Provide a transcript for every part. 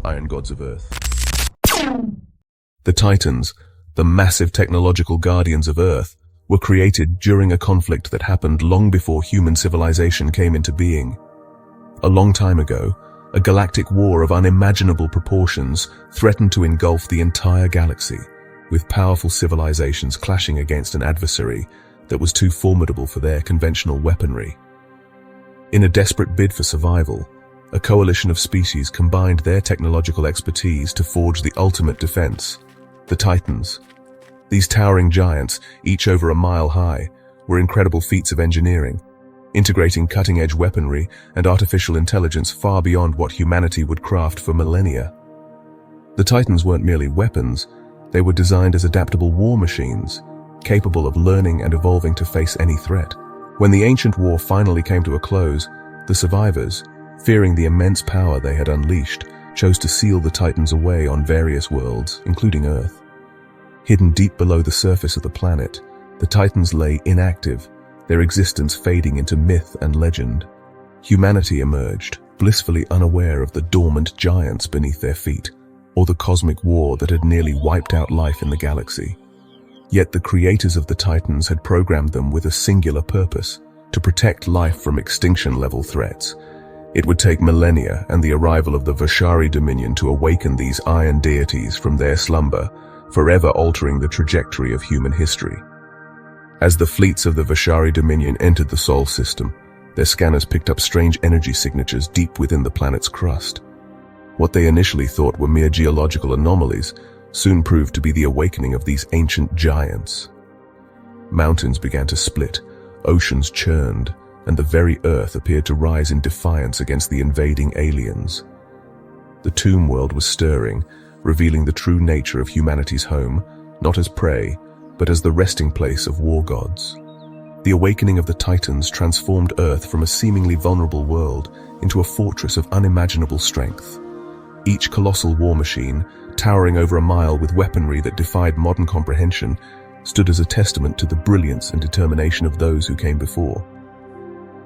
iron gods of Earth. The Titans, the massive technological guardians of Earth, were created during a conflict that happened long before human civilization came into being. A long time ago, a galactic war of unimaginable proportions threatened to engulf the entire galaxy, with powerful civilizations clashing against an adversary that was too formidable for their conventional weaponry. In a desperate bid for survival, a coalition of species combined their technological expertise to forge the ultimate defense, the Titans. These towering giants, each over a mile high, were incredible feats of engineering, integrating cutting-edge weaponry and artificial intelligence far beyond what humanity would craft for millennia. The Titans weren't merely weapons, they were designed as adaptable war machines, capable of learning and evolving to face any threat. When the ancient war finally came to a close, the survivors, fearing the immense power they had unleashed, chose to seal the Titans away on various worlds, including Earth. Hidden deep below the surface of the planet, the Titans lay inactive, their existence fading into myth and legend. Humanity emerged, blissfully unaware of the dormant giants beneath their feet, or the cosmic war that had nearly wiped out life in the galaxy. Yet the creators of the Titans had programmed them with a singular purpose: to protect life from extinction-level threats. It would take millennia and the arrival of the VaShari Dominion to awaken these iron deities from their slumber, forever altering the trajectory of human history. As the fleets of the VaShari Dominion entered the Sol system, their scanners picked up strange energy signatures deep within the planet's crust. What they initially thought were mere geological anomalies soon proved to be the awakening of these ancient giants. Mountains began to split, oceans churned, and the very earth appeared to rise in defiance against the invading aliens. The tomb world was stirring, revealing the true nature of humanity's home, not as prey, but as the resting place of war gods. The awakening of the Titans transformed Earth from a seemingly vulnerable world into a fortress of unimaginable strength. Each colossal war machine, towering over a mile with weaponry that defied modern comprehension, stood as a testament to the brilliance and determination of those who came before.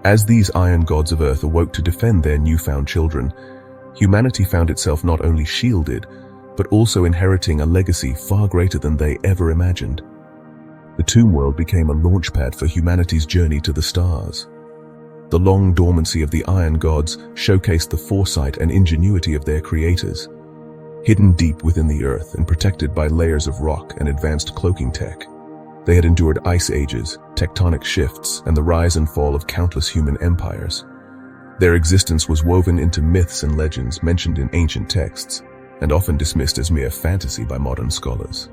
As these iron gods of Earth awoke to defend their newfound children, humanity found itself not only shielded, but also inheriting a legacy far greater than they ever imagined. The tomb world became a launchpad for humanity's journey to the stars. The long dormancy of the iron gods showcased the foresight and ingenuity of their creators. Hidden deep within the earth and protected by layers of rock and advanced cloaking tech, they had endured ice ages, tectonic shifts, and the rise and fall of countless human empires. Their existence was woven into myths and legends mentioned in ancient texts, and often dismissed as mere fantasy by modern scholars.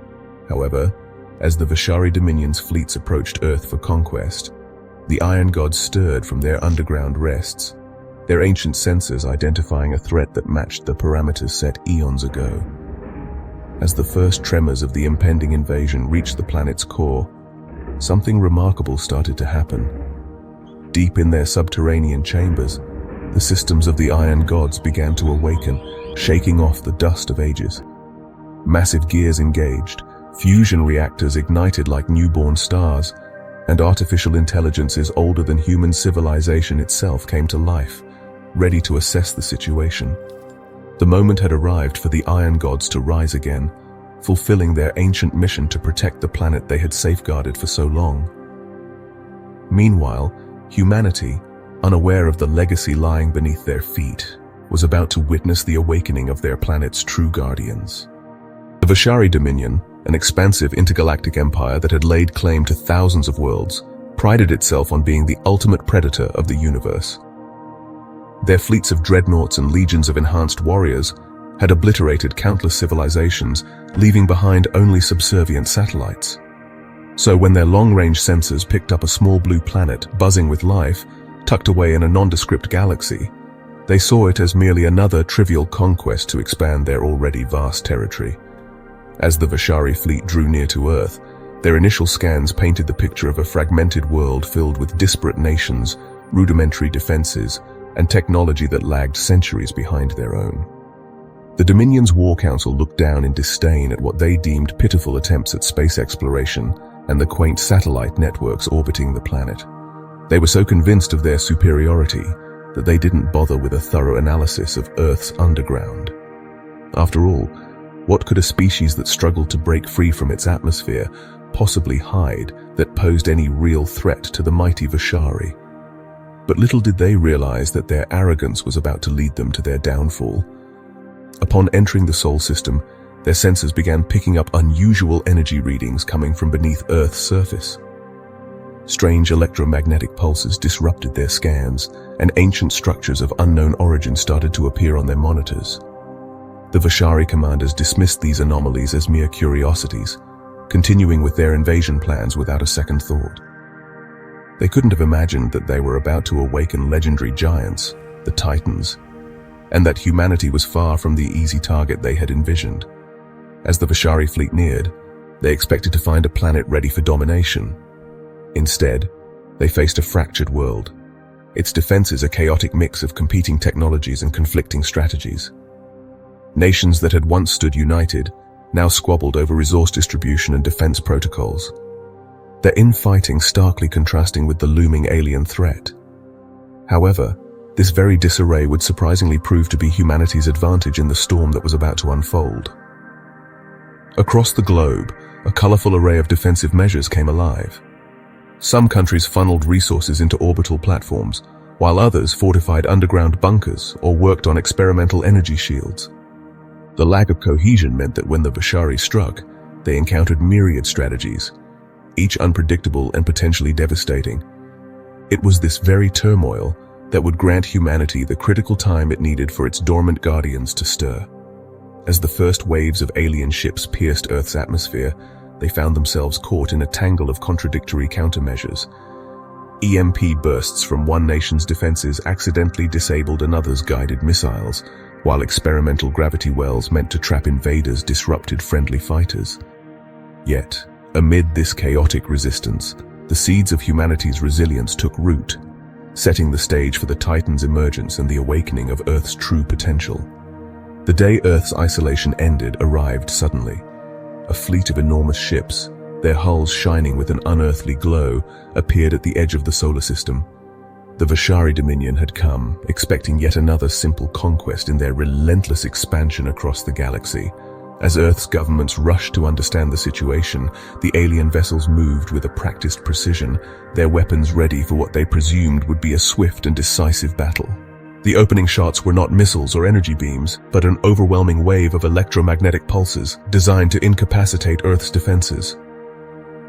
However, as the VaShari Dominion's fleets approached Earth for conquest, the iron gods stirred from their underground rests, their ancient sensors identifying a threat that matched the parameters set eons ago. As the first tremors of the impending invasion reached the planet's core, something remarkable started to happen. Deep in their subterranean chambers, the systems of the iron gods began to awaken, shaking off the dust of ages. Massive gears engaged, fusion reactors ignited like newborn stars, and artificial intelligences older than human civilization itself came to life, ready to assess the situation. The moment had arrived for the iron gods to rise again, fulfilling their ancient mission to protect the planet they had safeguarded for so long. Meanwhile, humanity, unaware of the legacy lying beneath their feet, was about to witness the awakening of their planet's true guardians. The VaShari Dominion, an expansive intergalactic empire that had laid claim to thousands of worlds, prided itself on being the ultimate predator of the universe. Their fleets of dreadnoughts and legions of enhanced warriors had obliterated countless civilizations, leaving behind only subservient satellites. So when their long-range sensors picked up a small blue planet buzzing with life, tucked away in a nondescript galaxy, they saw it as merely another trivial conquest to expand their already vast territory. As the VaShari fleet drew near to Earth, their initial scans painted the picture of a fragmented world filled with disparate nations, rudimentary defenses, and technology that lagged centuries behind their own. The Dominion's War Council looked down in disdain at what they deemed pitiful attempts at space exploration and the quaint satellite networks orbiting the planet. They were so convinced of their superiority that they didn't bother with a thorough analysis of Earth's underground. After all, what could a species that struggled to break free from its atmosphere possibly hide that posed any real threat to the mighty VaShari? But little did they realize that their arrogance was about to lead them to their downfall. Upon entering the Sol system, their sensors began picking up unusual energy readings coming from beneath Earth's surface. Strange electromagnetic pulses disrupted their scans, and ancient structures of unknown origin started to appear on their monitors. The VaShari commanders dismissed these anomalies as mere curiosities, continuing with their invasion plans without a second thought. They couldn't have imagined that they were about to awaken legendary giants, the Titans, and that humanity was far from the easy target they had envisioned. As the VaShari fleet neared, they expected to find a planet ready for domination. Instead, they faced a fractured world, its defenses a chaotic mix of competing technologies and conflicting strategies. Nations that had once stood united now squabbled over resource distribution and defense protocols, their infighting starkly contrasting with the looming alien threat. However, this very disarray would surprisingly prove to be humanity's advantage in the storm that was about to unfold. Across the globe, a colorful array of defensive measures came alive. Some countries funneled resources into orbital platforms, while others fortified underground bunkers or worked on experimental energy shields. The lack of cohesion meant that when the VaShari struck, they encountered myriad strategies, each unpredictable and potentially devastating. It was this very turmoil that would grant humanity the critical time it needed for its dormant guardians to stir. As the first waves of alien ships pierced Earth's atmosphere, they found themselves caught in a tangle of contradictory countermeasures. EMP bursts from one nation's defenses accidentally disabled another's guided missiles, while experimental gravity wells meant to trap invaders disrupted friendly fighters. Yet, amid this chaotic resistance, the seeds of humanity's resilience took root, setting the stage for the Titan's emergence and the awakening of Earth's true potential. The day Earth's isolation ended arrived suddenly. A fleet of enormous ships, their hulls shining with an unearthly glow, appeared at the edge of the solar system. The VaShari Dominion had come, expecting yet another simple conquest in their relentless expansion across the galaxy. As Earth's governments rushed to understand the situation, the alien vessels moved with a practiced precision, their weapons ready for what they presumed would be a swift and decisive battle. The opening shots were not missiles or energy beams, but an overwhelming wave of electromagnetic pulses designed to incapacitate Earth's defenses.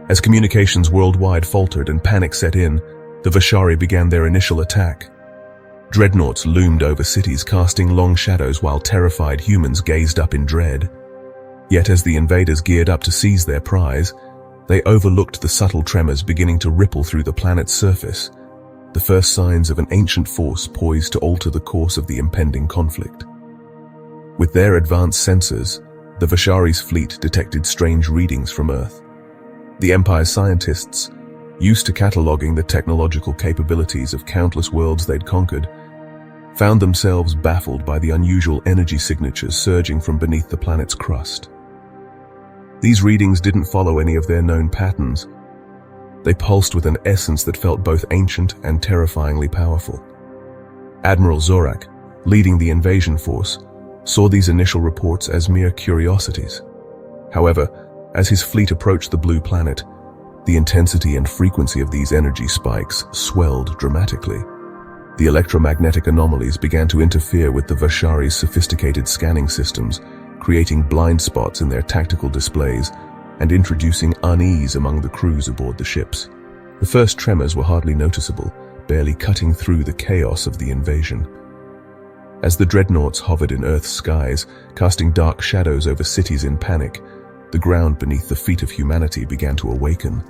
As communications worldwide faltered and panic set in, the VaShari began their initial attack. Dreadnoughts loomed over cities, casting long shadows while terrified humans gazed up in dread. Yet as the invaders geared up to seize their prize, they overlooked the subtle tremors beginning to ripple through the planet's surface, the first signs of an ancient force poised to alter the course of the impending conflict. With their advanced sensors, the VaShari's fleet detected strange readings from Earth. The Empire's scientists, used to cataloging the technological capabilities of countless worlds they'd conquered, found themselves baffled by the unusual energy signatures surging from beneath the planet's crust. These readings didn't follow any of their known patterns. They pulsed with an essence that felt both ancient and terrifyingly powerful. Admiral Zorak, leading the invasion force, saw these initial reports as mere curiosities. However, as his fleet approached the blue planet, the intensity and frequency of these energy spikes swelled dramatically. The electromagnetic anomalies began to interfere with the VaShari's sophisticated scanning systems, creating blind spots in their tactical displays and introducing unease among the crews aboard the ships. The first tremors were hardly noticeable, barely cutting through the chaos of the invasion. As the dreadnoughts hovered in Earth's skies, casting dark shadows over cities in panic, the ground beneath the feet of humanity began to awaken.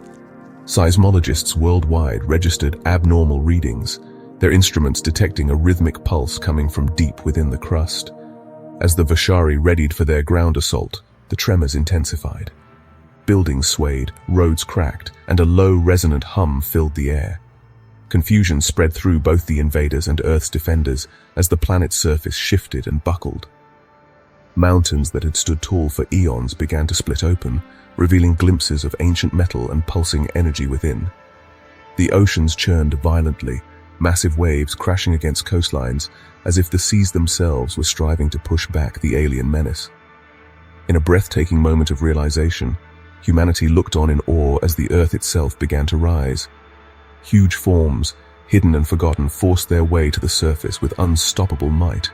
Seismologists worldwide registered abnormal readings, their instruments detecting a rhythmic pulse coming from deep within the crust. As the VaShari readied for their ground assault, the tremors intensified. Buildings swayed, roads cracked, and a low, resonant hum filled the air. Confusion spread through both the invaders and Earth's defenders as the planet's surface shifted and buckled. Mountains that had stood tall for eons began to split open, revealing glimpses of ancient metal and pulsing energy within. The oceans churned violently, massive waves crashing against coastlines as if the seas themselves were striving to push back the alien menace. In a breathtaking moment of realization, humanity looked on in awe as the Earth itself began to rise. Huge forms, hidden and forgotten, forced their way to the surface with unstoppable might.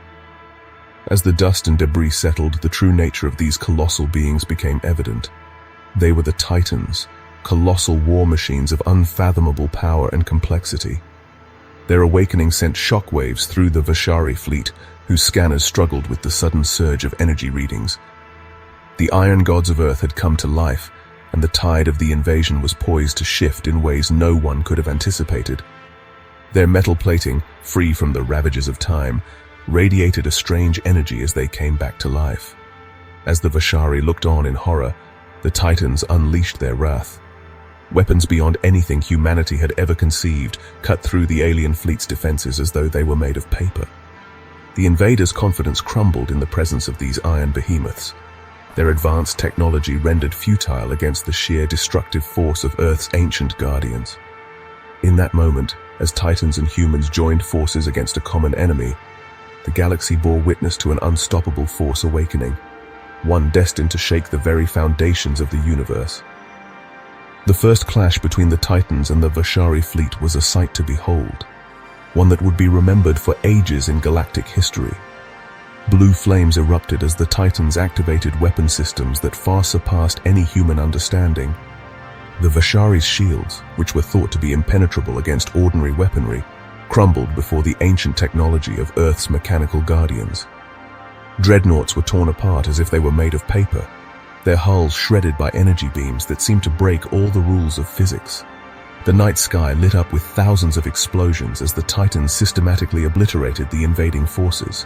As the dust and debris settled, the true nature of these colossal beings became evident. They were the Titans, colossal war machines of unfathomable power and complexity. Their awakening sent shockwaves through the VaShari fleet, whose scanners struggled with the sudden surge of energy readings. The iron gods of Earth had come to life, and the tide of the invasion was poised to shift in ways no one could have anticipated. Their metal plating, free from the ravages of time, radiated a strange energy as they came back to life. As the VaShari looked on in horror, the Titans unleashed their wrath. Weapons beyond anything humanity had ever conceived cut through the alien fleet's defenses as though they were made of paper. The invaders' confidence crumbled in the presence of these iron behemoths. Their advanced technology rendered futile against the sheer destructive force of Earth's ancient guardians. In that moment, as Titans and humans joined forces against a common enemy, the galaxy bore witness to an unstoppable force awakening, one destined to shake the very foundations of the universe. The first clash between the Titans and the VaShari fleet was a sight to behold, one that would be remembered for ages in galactic history. Blue flames erupted as the Titans activated weapon systems that far surpassed any human understanding. The VaShari's shields, which were thought to be impenetrable against ordinary weaponry, crumbled before the ancient technology of Earth's mechanical guardians. Dreadnoughts were torn apart as if they were made of paper, their hulls shredded by energy beams that seemed to break all the rules of physics. The night sky lit up with thousands of explosions as the Titans systematically obliterated the invading forces,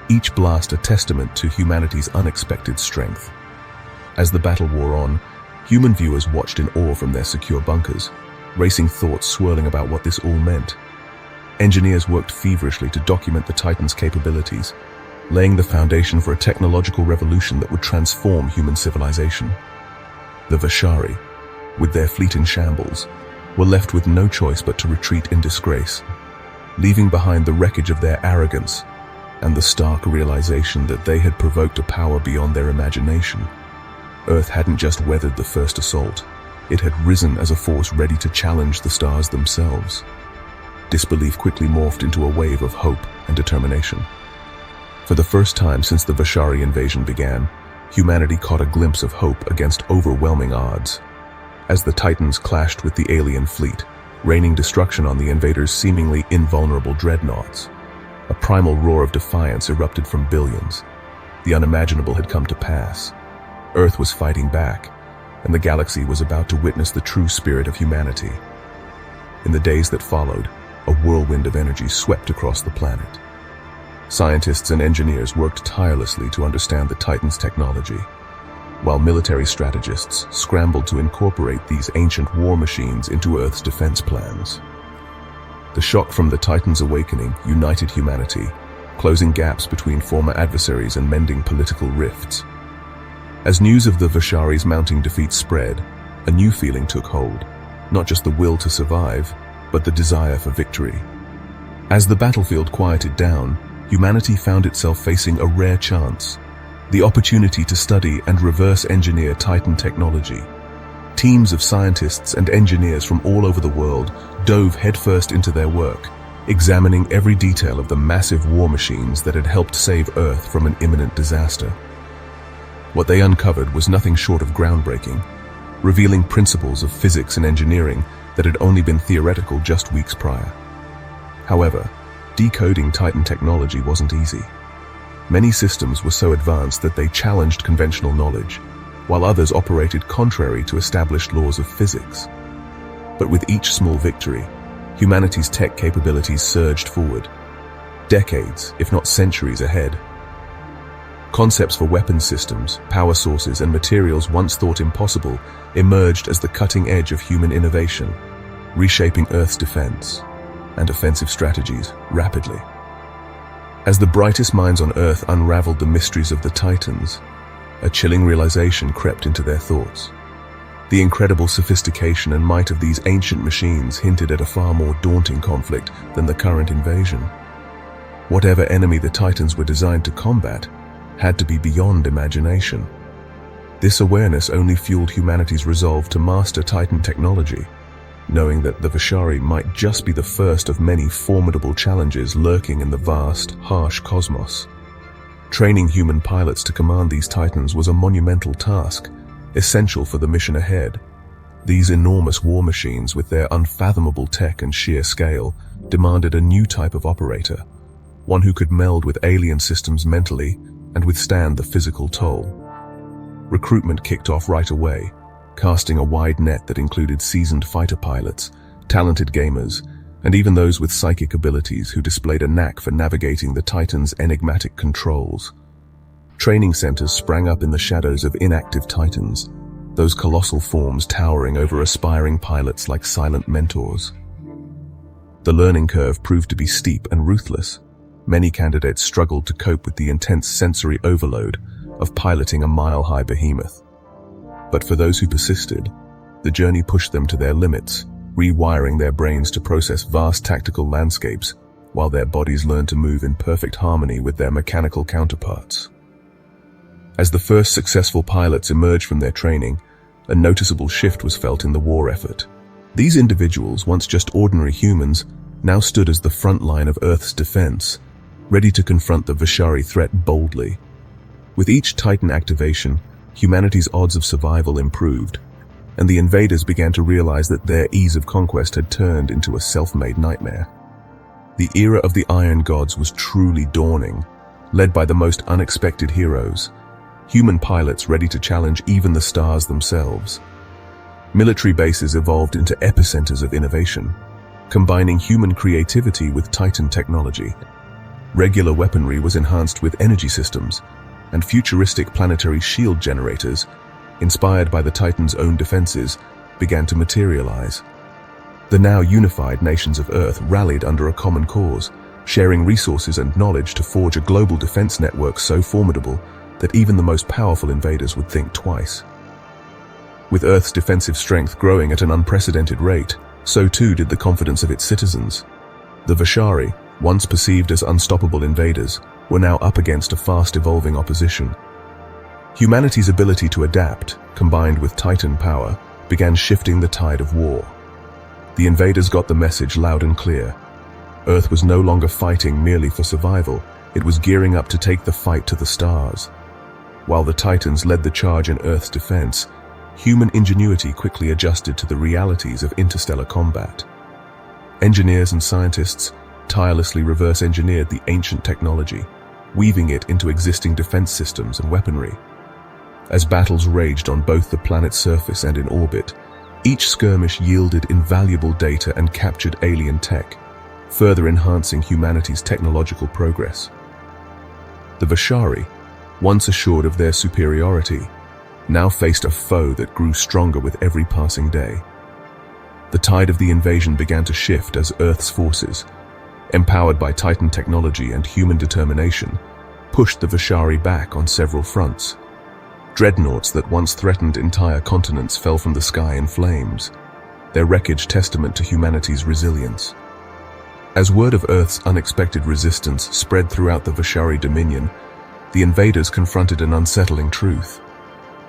each blast a testament to humanity's unexpected strength. As the battle wore on, human viewers watched in awe from their secure bunkers, racing thoughts swirling about what this all meant. Engineers worked feverishly to document the Titans' capabilities, laying the foundation for a technological revolution that would transform human civilization. The VaShari, with their fleet in shambles, were left with no choice but to retreat in disgrace, leaving behind the wreckage of their arrogance and the stark realization that they had provoked a power beyond their imagination. Earth hadn't just weathered the first assault, it had risen as a force ready to challenge the stars themselves. Disbelief quickly morphed into a wave of hope and determination. For the first time since the VaShari invasion began, humanity caught a glimpse of hope against overwhelming odds. As the Titans clashed with the alien fleet, raining destruction on the invaders' seemingly invulnerable dreadnoughts, a primal roar of defiance erupted from billions. The unimaginable had come to pass. Earth was fighting back, and the galaxy was about to witness the true spirit of humanity. In the days that followed, a whirlwind of energy swept across the planet. Scientists and engineers worked tirelessly to understand the Titans' technology, while military strategists scrambled to incorporate these ancient war machines into Earth's defense plans. The shock from the Titans' awakening united humanity, closing gaps between former adversaries and mending political rifts. As news of the VaShari's mounting defeat spread, a new feeling took hold, not just the will to survive, but the desire for victory. As the battlefield quieted down, humanity found itself facing a rare chance, the opportunity to study and reverse engineer Titan technology. Teams of scientists and engineers from all over the world dove headfirst into their work, examining every detail of the massive war machines that had helped save Earth from an imminent disaster. What they uncovered was nothing short of groundbreaking, revealing principles of physics and engineering that had only been theoretical just weeks prior. However, decoding Titan technology wasn't easy. Many systems were so advanced that they challenged conventional knowledge, while others operated contrary to established laws of physics. But with each small victory, humanity's tech capabilities surged forward, decades, if not centuries ahead. Concepts for weapon systems, power sources, and materials once thought impossible emerged as the cutting edge of human innovation, reshaping Earth's defense and offensive strategies rapidly. As the brightest minds on Earth unraveled the mysteries of the Titans, a chilling realization crept into their thoughts. The incredible sophistication and might of these ancient machines hinted at a far more daunting conflict than the current invasion. Whatever enemy the Titans were designed to combat had to be beyond imagination. This awareness only fueled humanity's resolve to master Titan technology, knowing that the VaShari might just be the first of many formidable challenges lurking in the vast, harsh cosmos. Training human pilots to command these Titans was a monumental task, essential for the mission ahead. These enormous war machines, with their unfathomable tech and sheer scale, demanded a new type of operator, one who could meld with alien systems mentally and withstand the physical toll. Recruitment kicked off right away, casting a wide net that included seasoned fighter pilots, talented gamers, and even those with psychic abilities who displayed a knack for navigating the Titan's enigmatic controls. Training centers sprang up in the shadows of inactive Titans, those colossal forms towering over aspiring pilots like silent mentors. The learning curve proved to be steep and ruthless. Many candidates struggled to cope with the intense sensory overload of piloting a mile-high behemoth. But for those who persisted, the journey pushed them to their limits, rewiring their brains to process vast tactical landscapes, while their bodies learned to move in perfect harmony with their mechanical counterparts. As the first successful pilots emerged from their training, a noticeable shift was felt in the war effort. These individuals, once just ordinary humans, now stood as the front line of Earth's defense, ready to confront the VaShari threat boldly. With each Titan activation, humanity's odds of survival improved, and the invaders began to realize that their ease of conquest had turned into a self-made nightmare. The era of the Iron Gods was truly dawning, led by the most unexpected heroes, human pilots ready to challenge even the stars themselves. Military bases evolved into epicenters of innovation, combining human creativity with Titan technology. Regular weaponry was enhanced with energy systems, and futuristic planetary shield generators, inspired by the Titan's own defenses, began to materialize. The now unified nations of Earth rallied under a common cause, sharing resources and knowledge to forge a global defense network so formidable that even the most powerful invaders would think twice. With Earth's defensive strength growing at an unprecedented rate, so too did the confidence of its citizens. The VaShari, once perceived as unstoppable invaders, were now up against a fast-evolving opposition. Humanity's ability to adapt, combined with Titan power, began shifting the tide of war. The invaders got the message loud and clear. Earth was no longer fighting merely for survival, it was gearing up to take the fight to the stars. While the Titans led the charge in Earth's defense, human ingenuity quickly adjusted to the realities of interstellar combat. Engineers and scientists tirelessly reverse-engineered the ancient technology, weaving it into existing defense systems and weaponry. As battles raged on both the planet's surface and in orbit, each skirmish yielded invaluable data and captured alien tech, further enhancing humanity's technological progress. The VaShari, once assured of their superiority, now faced a foe that grew stronger with every passing day. The tide of the invasion began to shift as Earth's forces, empowered by Titan technology and human determination, pushed the VaShari back on several fronts. Dreadnoughts that once threatened entire continents fell from the sky in flames, their wreckage testament to humanity's resilience. As word of Earth's unexpected resistance spread throughout the VaShari dominion, the invaders confronted an unsettling truth.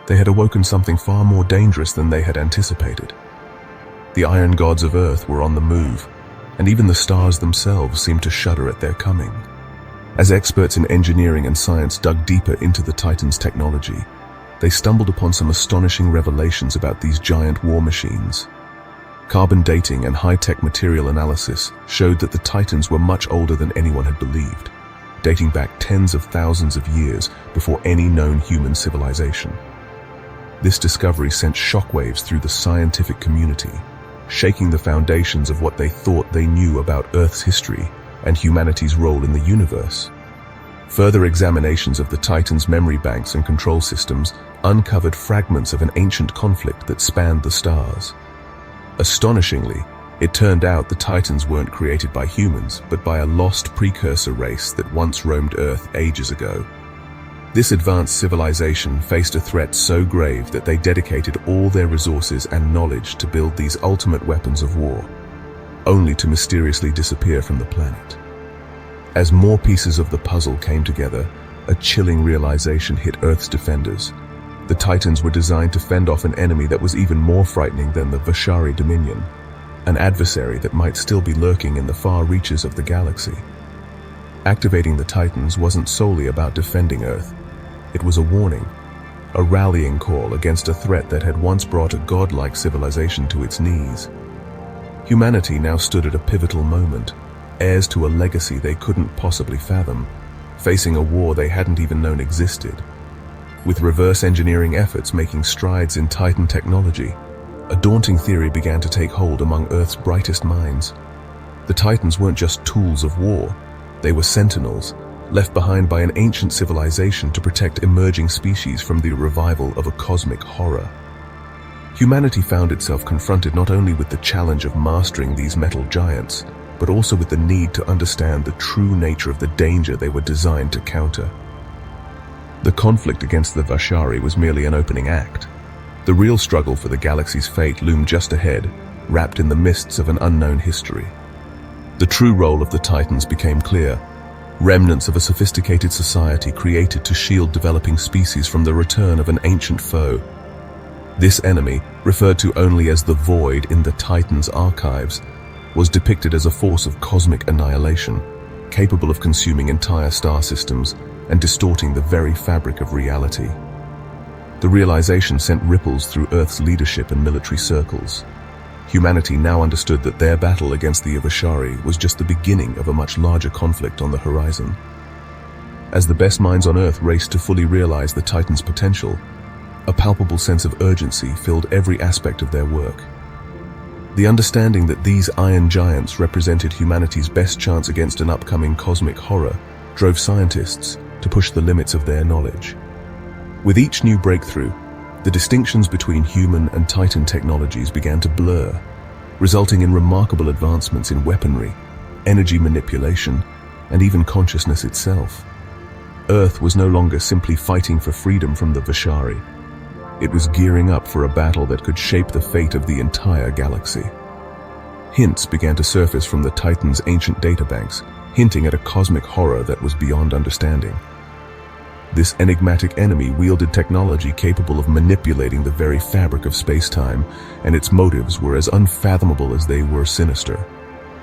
They had awoken something far more dangerous than they had anticipated. The Iron Gods of Earth were on the move, and even the stars themselves seemed to shudder at their coming. As experts in engineering and science dug deeper into the Titan's technology, they stumbled upon some astonishing revelations about these giant war machines. Carbon dating and high-tech material analysis showed that the Titans were much older than anyone had believed, dating back tens of thousands of years before any known human civilization. This discovery sent shockwaves through the scientific community, shaking the foundations of what they thought they knew about Earth's history and humanity's role in the universe. Further examinations of the Titans' memory banks and control systems uncovered fragments of an ancient conflict that spanned the stars. Astonishingly, it turned out the Titans weren't created by humans, but by a lost precursor race that once roamed Earth ages ago. This advanced civilization faced a threat so grave that they dedicated all their resources and knowledge to build these ultimate weapons of war, only to mysteriously disappear from the planet. As more pieces of the puzzle came together, a chilling realization hit Earth's defenders. The Titans were designed to fend off an enemy that was even more frightening than the VaShari Dominion, an adversary that might still be lurking in the far reaches of the galaxy. Activating the Titans wasn't solely about defending Earth. It was a warning, a rallying call against a threat that had once brought a godlike civilization to its knees. Humanity now stood at a pivotal moment, heirs to a legacy they couldn't possibly fathom, facing a war they hadn't even known existed. With reverse engineering efforts making strides in Titan technology, a daunting theory began to take hold among Earth's brightest minds. The Titans weren't just tools of war, they were sentinels, left behind by an ancient civilization to protect emerging species from the revival of a cosmic horror. Humanity found itself confronted not only with the challenge of mastering these metal giants, but also with the need to understand the true nature of the danger they were designed to counter. The conflict against the VaShari was merely an opening act. The real struggle for the galaxy's fate loomed just ahead, wrapped in the mists of an unknown history. The true role of the Titans became clear. Remnants of a sophisticated society created to shield developing species from the return of an ancient foe. This enemy, referred to only as the Void in the Titans' archives, was depicted as a force of cosmic annihilation, capable of consuming entire star systems and distorting the very fabric of reality. The realization sent ripples through Earth's leadership and military circles. Humanity now understood that their battle against the VaShari was just the beginning of a much larger conflict on the horizon. As the best minds on Earth raced to fully realize the Titans' potential, a palpable sense of urgency filled every aspect of their work. The understanding that these iron giants represented humanity's best chance against an upcoming cosmic horror drove scientists to push the limits of their knowledge. With each new breakthrough, the distinctions between human and Titan technologies began to blur, resulting in remarkable advancements in weaponry, energy manipulation, and even consciousness itself. Earth was no longer simply fighting for freedom from the VaShari. It was gearing up for a battle that could shape the fate of the entire galaxy. Hints began to surface from the Titans' ancient databanks, hinting at a cosmic horror that was beyond understanding. This enigmatic enemy wielded technology capable of manipulating the very fabric of space-time, and its motives were as unfathomable as they were sinister.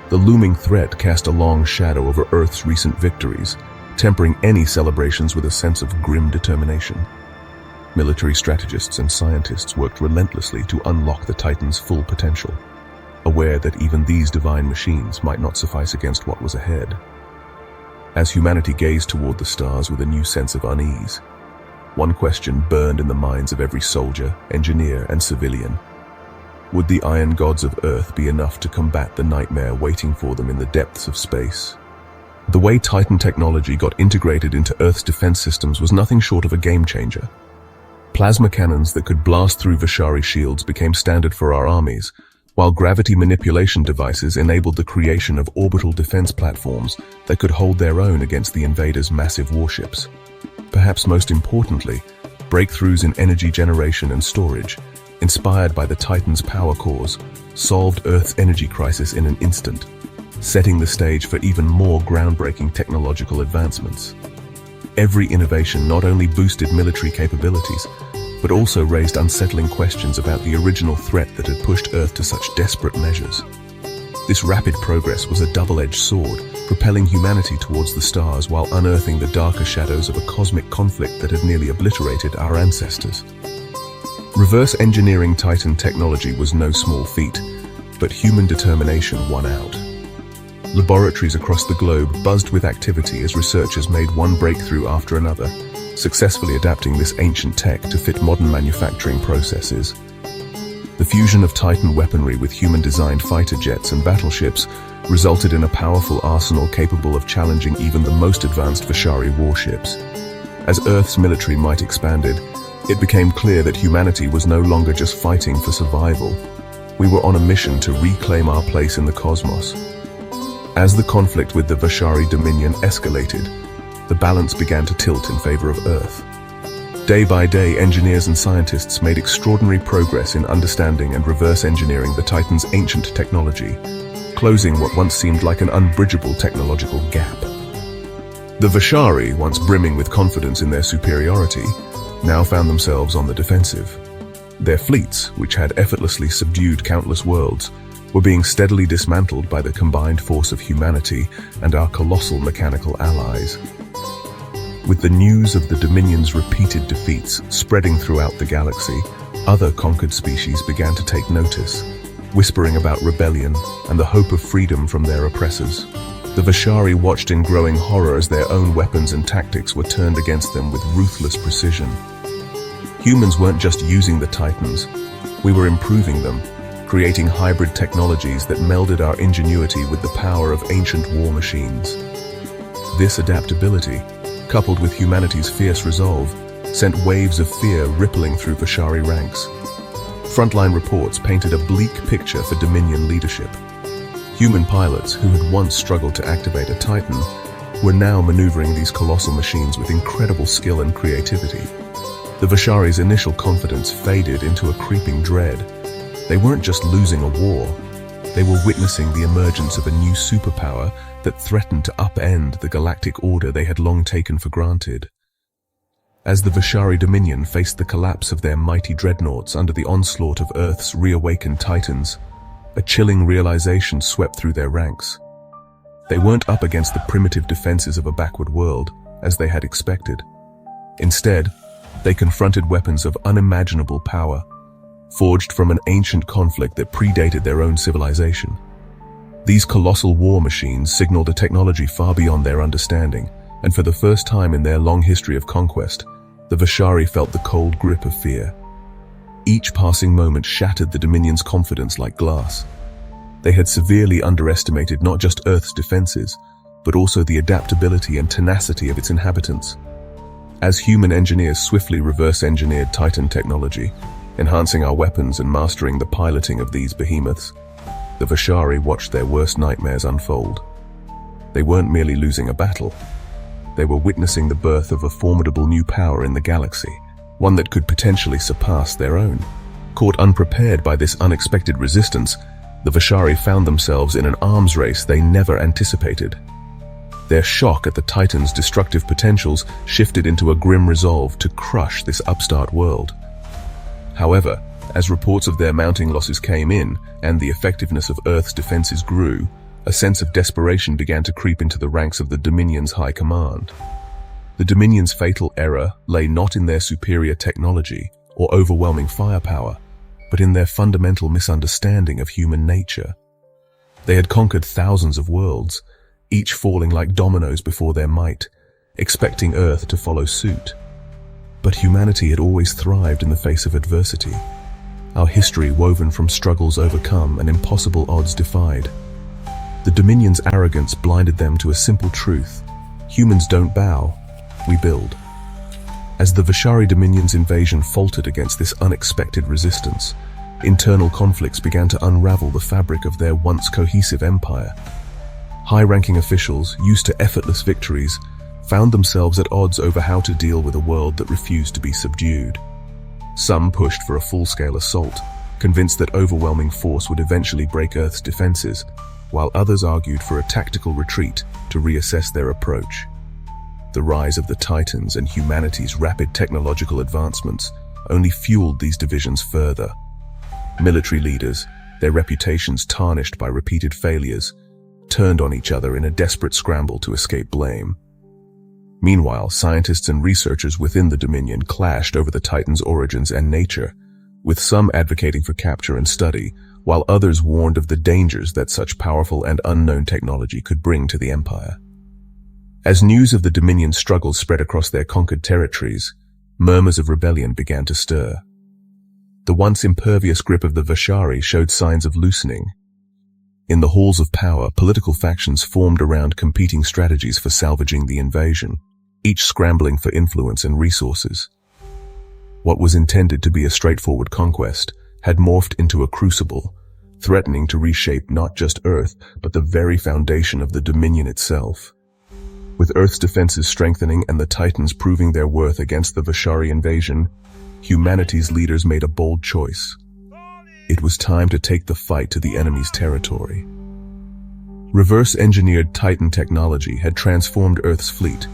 The looming threat cast a long shadow over Earth's recent victories, tempering any celebrations with a sense of grim determination. Military strategists and scientists worked relentlessly to unlock the Titans' full potential, aware that even these divine machines might not suffice against what was ahead. As humanity gazed toward the stars with a new sense of unease, one question burned in the minds of every soldier, engineer, and civilian. Would the iron gods of Earth be enough to combat the nightmare waiting for them in the depths of space? The way Titan technology got integrated into Earth's defense systems was nothing short of a game-changer. Plasma cannons that could blast through VaShari shields became standard for our armies, while gravity manipulation devices enabled the creation of orbital defense platforms that could hold their own against the invaders' massive warships. Perhaps most importantly, breakthroughs in energy generation and storage, inspired by the Titans' power cores, solved Earth's energy crisis in an instant, setting the stage for even more groundbreaking technological advancements. Every innovation not only boosted military capabilities, but also raised unsettling questions about the original threat that had pushed Earth to such desperate measures. This rapid progress was a double-edged sword, propelling humanity towards the stars while unearthing the darker shadows of a cosmic conflict that had nearly obliterated our ancestors. Reverse engineering Titan technology was no small feat, but human determination won out. Laboratories across the globe buzzed with activity as researchers made one breakthrough after another, successfully adapting this ancient tech to fit modern manufacturing processes. The fusion of Titan weaponry with human-designed fighter jets and battleships resulted in a powerful arsenal capable of challenging even the most advanced VaShari warships. As Earth's military might expanded, it became clear that humanity was no longer just fighting for survival. We were on a mission to reclaim our place in the cosmos. As the conflict with the VaShari Dominion escalated, the balance began to tilt in favor of Earth. Day by day, engineers and scientists made extraordinary progress in understanding and reverse engineering the Titan's ancient technology, closing what once seemed like an unbridgeable technological gap. The VaShari, once brimming with confidence in their superiority, now found themselves on the defensive. Their fleets, which had effortlessly subdued countless worlds, were being steadily dismantled by the combined force of humanity and our colossal mechanical allies. With the news of the Dominion's repeated defeats spreading throughout the galaxy, other conquered species began to take notice, whispering about rebellion and the hope of freedom from their oppressors. The VaShari watched in growing horror as their own weapons and tactics were turned against them with ruthless precision. Humans weren't just using the Titans, we were improving them, creating hybrid technologies that melded our ingenuity with the power of ancient war machines. This adaptability, coupled with humanity's fierce resolve, sent waves of fear rippling through VaShari ranks. Frontline reports painted a bleak picture for Dominion leadership. Human pilots, who had once struggled to activate a Titan, were now maneuvering these colossal machines with incredible skill and creativity. The VaShari's initial confidence faded into a creeping dread. They weren't just losing a war, they were witnessing the emergence of a new superpower that threatened to upend the galactic order they had long taken for granted. As the VaShari Dominion faced the collapse of their mighty dreadnoughts under the onslaught of Earth's reawakened Titans, a chilling realization swept through their ranks. They weren't up against the primitive defenses of a backward world, as they had expected. Instead, they confronted weapons of unimaginable power, forged from an ancient conflict that predated their own civilization. These colossal war machines signaled a technology far beyond their understanding, and for the first time in their long history of conquest, the VaShari felt the cold grip of fear. Each passing moment shattered the Dominion's confidence like glass. They had severely underestimated not just Earth's defenses, but also the adaptability and tenacity of its inhabitants. As human engineers swiftly reverse-engineered Titan technology, enhancing our weapons and mastering the piloting of these behemoths, the VaShari watched their worst nightmares unfold. They weren't merely losing a battle. They were witnessing the birth of a formidable new power in the galaxy, one that could potentially surpass their own. Caught unprepared by this unexpected resistance, the VaShari found themselves in an arms race they never anticipated. Their shock at the Titan's destructive potentials shifted into a grim resolve to crush this upstart world. However, as reports of their mounting losses came in and the effectiveness of Earth's defenses grew, a sense of desperation began to creep into the ranks of the Dominion's high command. The Dominion's fatal error lay not in their superior technology or overwhelming firepower, but in their fundamental misunderstanding of human nature. They had conquered thousands of worlds, each falling like dominoes before their might, expecting Earth to follow suit. But humanity had always thrived in the face of adversity, our history woven from struggles overcome and impossible odds defied. The Dominion's arrogance blinded them to a simple truth: humans don't bow, we build. As the VaShari Dominion's invasion faltered against this unexpected resistance, internal conflicts began to unravel the fabric of their once cohesive empire. High-ranking officials, used to effortless victories, found themselves at odds over how to deal with a world that refused to be subdued. Some pushed for a full-scale assault, convinced that overwhelming force would eventually break Earth's defenses, while others argued for a tactical retreat to reassess their approach. The rise of the Titans and humanity's rapid technological advancements only fueled these divisions further. Military leaders, their reputations tarnished by repeated failures, turned on each other in a desperate scramble to escape blame. Meanwhile, scientists and researchers within the Dominion clashed over the Titan's origins and nature, with some advocating for capture and study, while others warned of the dangers that such powerful and unknown technology could bring to the Empire. As news of the Dominion's struggles spread across their conquered territories, murmurs of rebellion began to stir. The once impervious grip of the VaShari showed signs of loosening. In the halls of power, political factions formed around competing strategies for salvaging the invasion, each scrambling for influence and resources. What was intended to be a straightforward conquest had morphed into a crucible, threatening to reshape not just Earth, but the very foundation of the Dominion itself. With Earth's defenses strengthening and the Titans proving their worth against the VaShari invasion, humanity's leaders made a bold choice. It was time to take the fight to the enemy's territory. Reverse-engineered Titan technology had transformed Earth's fleet,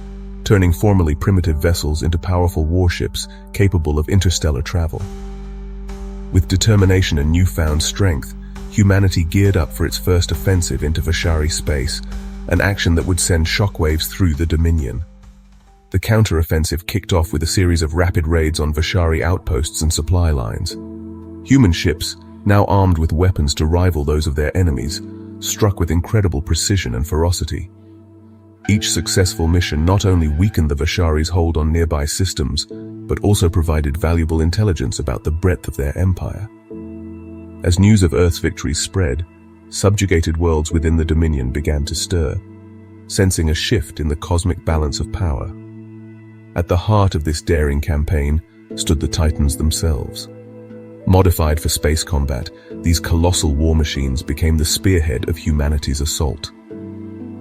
turning formerly primitive vessels into powerful warships capable of interstellar travel. With determination and newfound strength, humanity geared up for its first offensive into VaShari space, an action that would send shockwaves through the Dominion. The counter-offensive kicked off with a series of rapid raids on VaShari outposts and supply lines. Human ships, now armed with weapons to rival those of their enemies, struck with incredible precision and ferocity. Each successful mission not only weakened the VaShari's hold on nearby systems, but also provided valuable intelligence about the breadth of their empire. As news of Earth's victories spread, subjugated worlds within the Dominion began to stir, sensing a shift in the cosmic balance of power. At the heart of this daring campaign stood the Titans themselves. Modified for space combat, these colossal war machines became the spearhead of humanity's assault.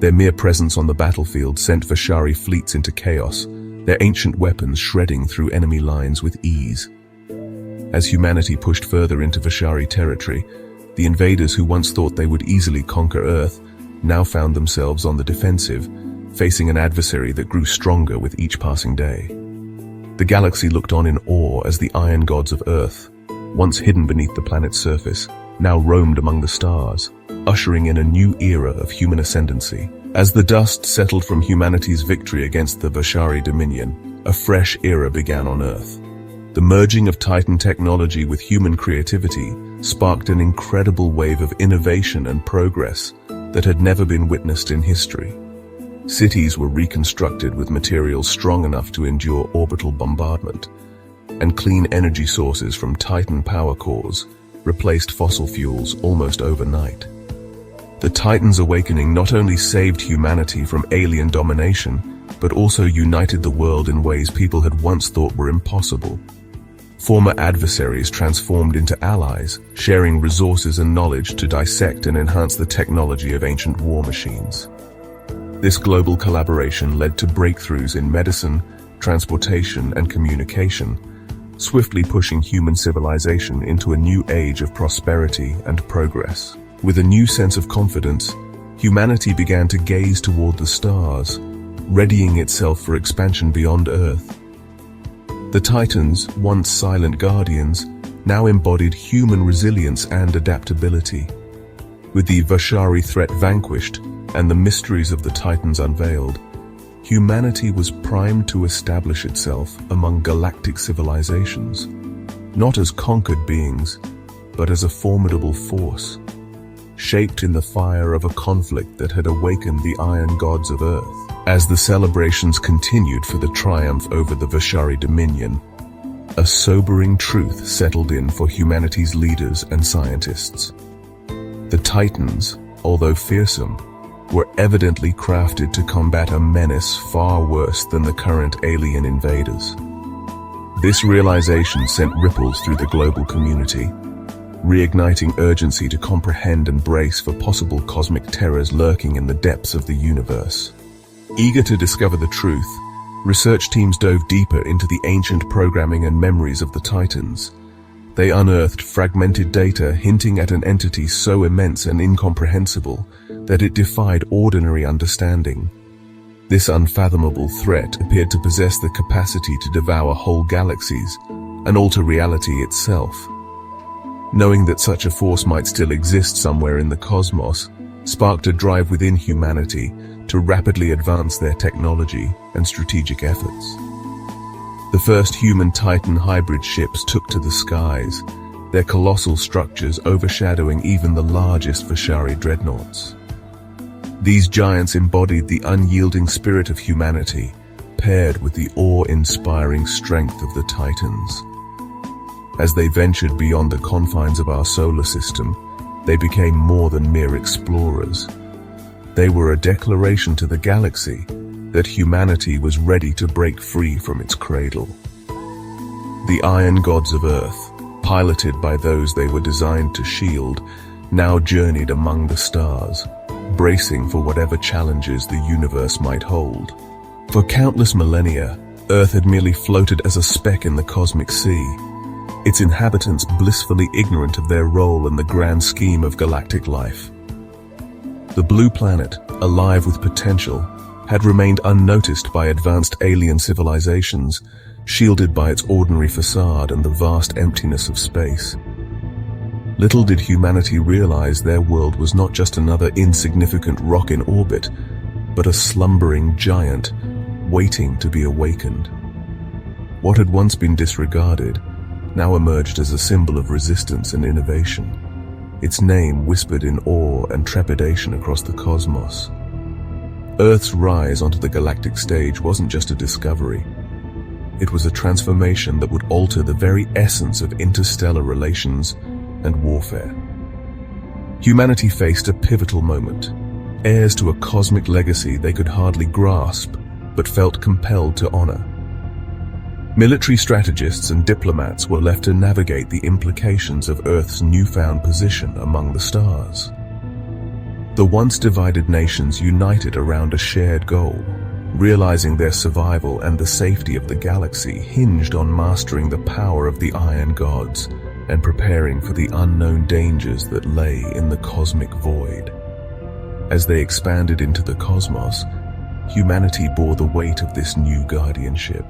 Their mere presence on the battlefield sent VaShari fleets into chaos, their ancient weapons shredding through enemy lines with ease. As humanity pushed further into VaShari territory, the invaders who once thought they would easily conquer Earth now found themselves on the defensive, facing an adversary that grew stronger with each passing day. The galaxy looked on in awe as the iron gods of Earth, once hidden beneath the planet's surface, now roamed among the stars, ushering in a new era of human ascendancy. As the dust settled from humanity's victory against the VaShari Dominion, a fresh era began on Earth. The merging of Titan technology with human creativity sparked an incredible wave of innovation and progress that had never been witnessed in history. Cities were reconstructed with materials strong enough to endure orbital bombardment, and clean energy sources from Titan power cores replaced fossil fuels almost overnight. The Titans' awakening not only saved humanity from alien domination, but also united the world in ways people had once thought were impossible. Former adversaries transformed into allies, sharing resources and knowledge to dissect and enhance the technology of ancient war machines. This global collaboration led to breakthroughs in medicine, transportation, and communication, swiftly pushing human civilization into a new age of prosperity and progress. With a new sense of confidence, humanity began to gaze toward the stars, readying itself for expansion beyond Earth. The Titans, once silent guardians, now embodied human resilience and adaptability. With the VaShari threat vanquished and the mysteries of the Titans unveiled, humanity was primed to establish itself among galactic civilizations, not as conquered beings, but as a formidable force, shaped in the fire of a conflict that had awakened the iron gods of Earth. As the celebrations continued for the triumph over the VaShari Dominion, a sobering truth settled in for humanity's leaders and scientists. The Titans, although fearsome, were evidently crafted to combat a menace far worse than the current alien invaders. This realization sent ripples through the global community, reigniting urgency to comprehend and brace for possible cosmic terrors lurking in the depths of the universe. Eager to discover the truth, research teams dove deeper into the ancient programming and memories of the Titans. They unearthed fragmented data hinting at an entity so immense and incomprehensible that it defied ordinary understanding. This unfathomable threat appeared to possess the capacity to devour whole galaxies and alter reality itself. Knowing that such a force might still exist somewhere in the cosmos sparked a drive within humanity to rapidly advance their technology and strategic efforts. The first human-Titan hybrid ships took to the skies, their colossal structures overshadowing even the largest VaShari dreadnoughts. These giants embodied the unyielding spirit of humanity, paired with the awe-inspiring strength of the Titans. As they ventured beyond the confines of our solar system, they became more than mere explorers. They were a declaration to the galaxy that humanity was ready to break free from its cradle. The iron gods of Earth, piloted by those they were designed to shield, now journeyed among the stars, bracing for whatever challenges the universe might hold. For countless millennia, Earth had merely floated as a speck in the cosmic sea, its inhabitants blissfully ignorant of their role in the grand scheme of galactic life. The blue planet, alive with potential, had remained unnoticed by advanced alien civilizations, shielded by its ordinary facade and the vast emptiness of space. Little did humanity realize their world was not just another insignificant rock in orbit, but a slumbering giant waiting to be awakened. What had once been disregarded now emerged as a symbol of resistance and innovation, its name whispered in awe and trepidation across the cosmos. Earth's rise onto the galactic stage wasn't just a discovery. It was a transformation that would alter the very essence of interstellar relations and warfare. Humanity faced a pivotal moment, heirs to a cosmic legacy they could hardly grasp, but felt compelled to honor. Military strategists and diplomats were left to navigate the implications of Earth's newfound position among the stars. The once divided nations united around a shared goal, realizing their survival and the safety of the galaxy hinged on mastering the power of the Iron Gods and preparing for the unknown dangers that lay in the cosmic void. As they expanded into the cosmos, humanity bore the weight of this new guardianship.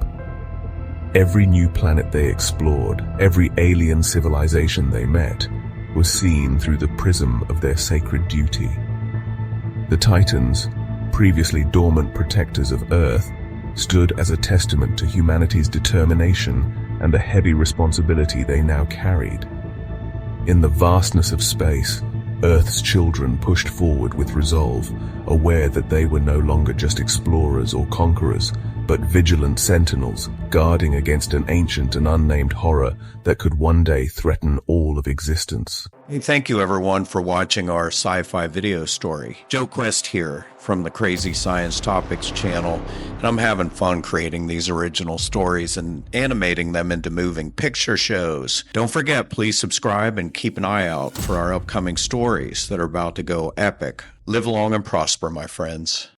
Every new planet they explored, every alien civilization they met, was seen through the prism of their sacred duty. The Titans, previously dormant protectors of Earth, stood as a testament to humanity's determination and the heavy responsibility they now carried. In the vastness of space, Earth's children pushed forward with resolve, aware that they were no longer just explorers or conquerors, but vigilant sentinels, guarding against an ancient and unnamed horror that could one day threaten all of existence. Hey, thank you everyone for watching our sci-fi video story. Joe Quest here from the Crazy Science Topics channel, and I'm having fun creating these original stories and animating them into moving picture shows. Don't forget, please subscribe and keep an eye out for our upcoming stories that are about to go epic. Live long and prosper, my friends.